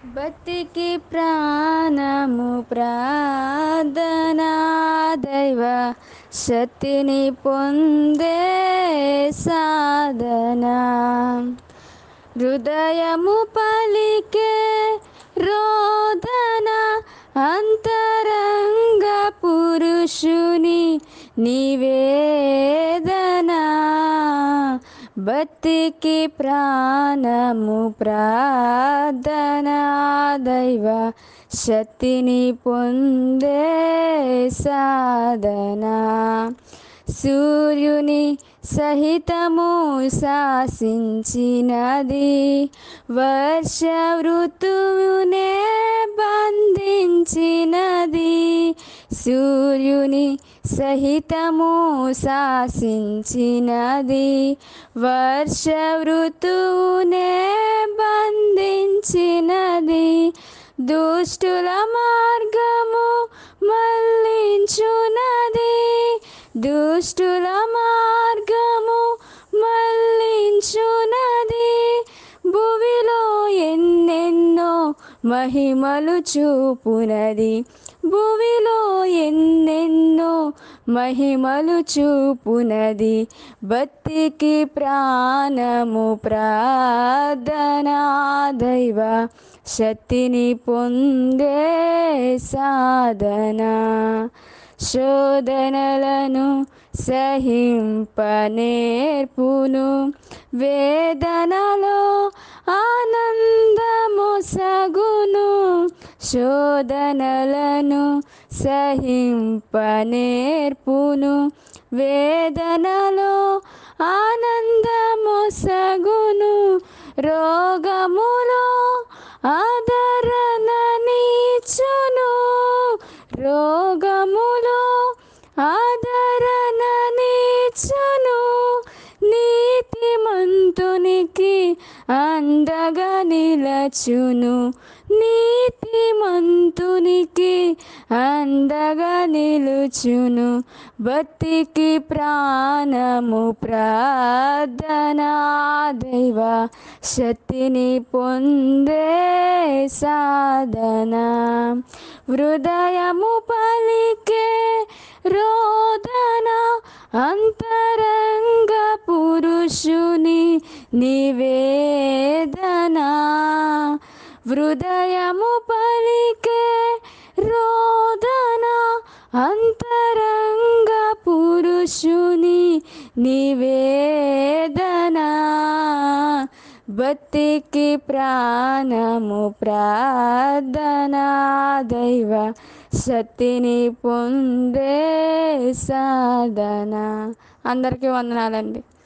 భక్తికి ప్రాణము ప్రార్థనా దైవ శక్తిని పొందే సాధన హృదయము పలికే రోదన అంతరంగ పురుషుని నివేదన భక్తికి ప్రాణము ప్రార్థనా దైవ శక్తిని పొందే సాధన సూర్యుని సహితము శాసించినది వర్ష ఋతువునే బంధించినది సూర్యుని సహితము శాసించినది వర్ష ఋతువునే బంధించినది దుష్టుల మార్గము మళ్ళించునది దుష్టుల మార్గము మళ్ళించునది భువిలో ఎన్నెన్నో మహిమలు చూపునది భువిలో ఎన్నెన్నో మహిమలు చూపునది భక్తికి ప్రాణము ప్రార్థనా దైవ శక్తిని పొందే సాధన శోధనలను సహింపనేర్పును వేదనలో ఆనందము సగును శోధనలను సహింపనేర్పును వేదనలో ఆనందము సగును రోగములో ఆదరణనిచ్చును రోగములో ఆదరణనిచ్చును నీతిమంతునికి అండగా నిలచును నీతిమంతునికి అండగా నిలుచును భక్తికి ప్రాణము ప్రార్థనా దైవ శక్తిని పొందే సాధన హృదయము పలికే రోదన అంతరంగ పురుషుని నివేదన హృదయము పలికే రోదన అంతరంగ పురుషుని నివేదన భక్తికి ప్రాణము ప్రార్థనా దైవ శక్తిని పొందే సాధన అందరికీ వందనాలండి.